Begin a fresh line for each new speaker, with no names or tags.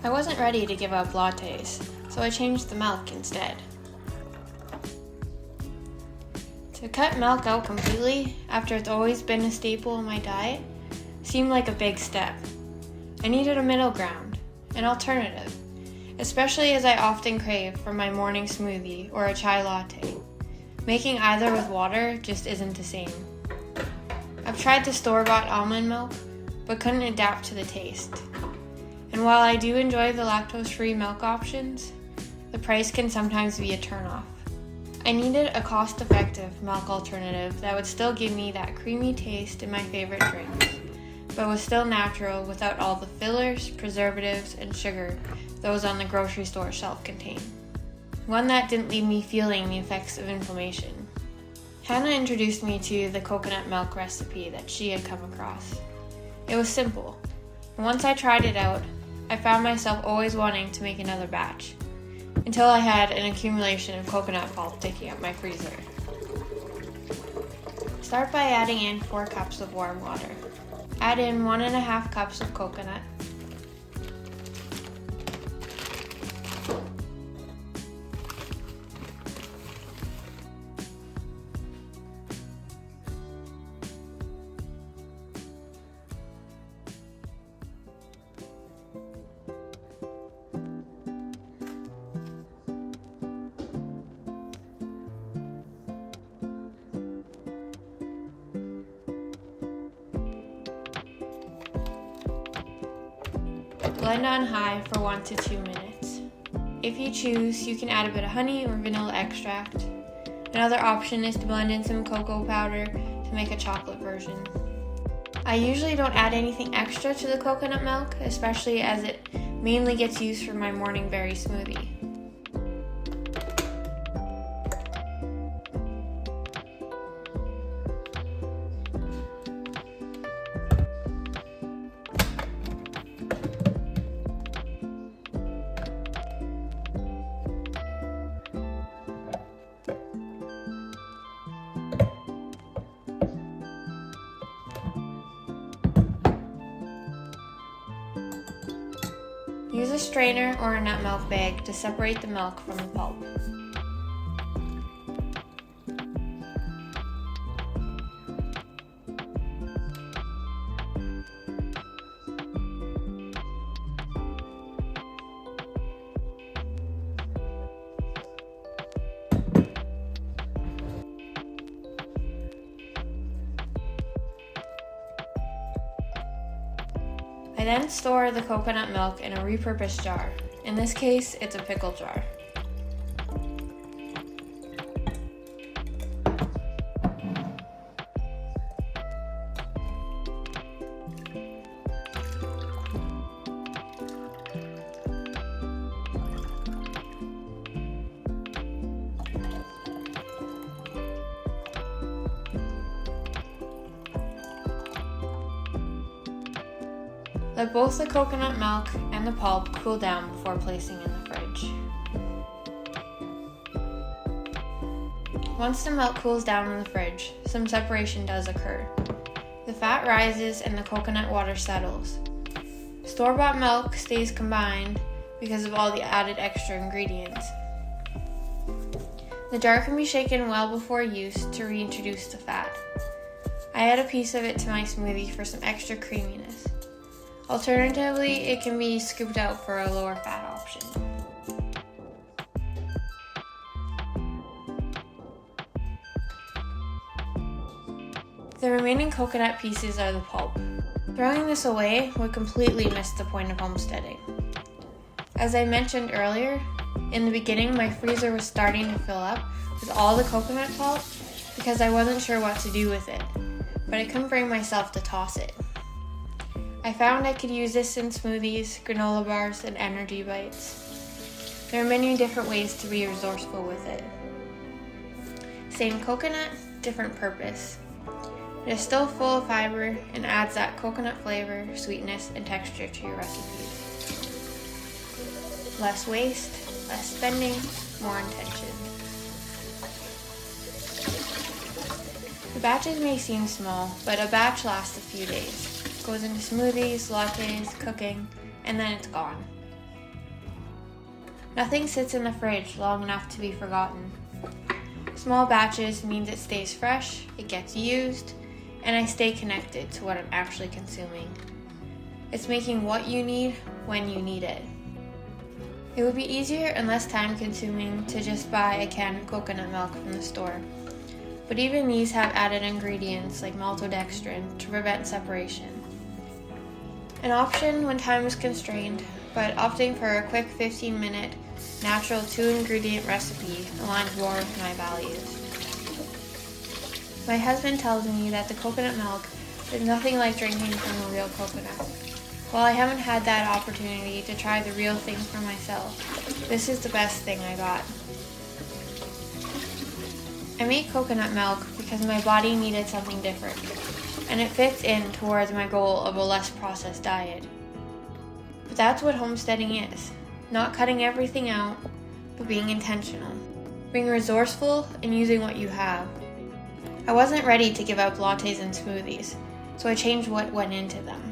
I wasn't ready to give up lattes, so I changed the milk instead. To cut milk out completely, after it's always been a staple in my diet, seemed like a big step. I needed a middle ground, an alternative, especially as I often crave for my morning smoothie or a chai latte. Making either with water just isn't the same. I've tried the store-bought almond milk, but couldn't adapt to the taste. And while I do enjoy the lactose-free milk options, the price can sometimes be a turnoff. I needed a cost-effective milk alternative that would still give me that creamy taste in my favorite drinks, but was still natural without all the fillers, preservatives, and sugar those on the grocery store shelf contain. One that didn't leave me feeling the effects of inflammation. Hannah introduced me to the coconut milk recipe that she had come across. It was simple, and once I tried it out, I found myself always wanting to make another batch, until I had an accumulation of coconut pulp taking up my freezer. Start by adding in 4 cups of warm water. Add in 1.5 cups of coconut. Blend on high for 1 to 2 minutes. If you choose, you can add a bit of honey or vanilla extract. Another option is to blend in some cocoa powder to make a chocolate version. I usually don't add anything extra to the coconut milk, especially as it mainly gets used for my morning berry smoothie. Use a strainer or a nut milk bag to separate the milk from the pulp. I then store the coconut milk in a repurposed jar. In this case, it's a pickle jar. Let both the coconut milk and the pulp cool down before placing in the fridge. Once the milk cools down in the fridge, some separation does occur. The fat rises and the coconut water settles. Store-bought milk stays combined because of all the added extra ingredients. The jar can be shaken well before use to reintroduce the fat. I add a piece of it to my smoothie for some extra creaminess. Alternatively, it can be scooped out for a lower fat option. The remaining coconut pieces are the pulp. Throwing this away would completely miss the point of homesteading. As I mentioned earlier, in the beginning my freezer was starting to fill up with all the coconut pulp because I wasn't sure what to do with it, but I couldn't bring myself to toss it. I found I could use this in smoothies, granola bars, and energy bites. There are many different ways to be resourceful with it. Same coconut, different purpose. It is still full of fiber and adds that coconut flavor, sweetness, and texture to your recipes. Less waste, less spending, more intention. The batches may seem small, but a batch lasts a few days. Goes into smoothies, lattes, cooking, and then it's gone. Nothing sits in the fridge long enough to be forgotten. Small batches means it stays fresh, it gets used, and I stay connected to what I'm actually consuming. It's making what you need when you need it. It would be easier and less time consuming to just buy a can of coconut milk from the store. But even these have added ingredients like maltodextrin to prevent separation. An option when time is constrained, but opting for a quick 15-minute natural 2-ingredient recipe aligns more with my values. My husband tells me that the coconut milk is nothing like drinking from a real coconut. While I haven't had that opportunity to try the real thing for myself, this is the best thing I got. I made coconut milk because my body needed something different, and it fits in towards my goal of a less processed diet. But that's what homesteading is. Not cutting everything out, but being intentional. Being resourceful and using what you have. I wasn't ready to give up lattes and smoothies, so I changed what went into them.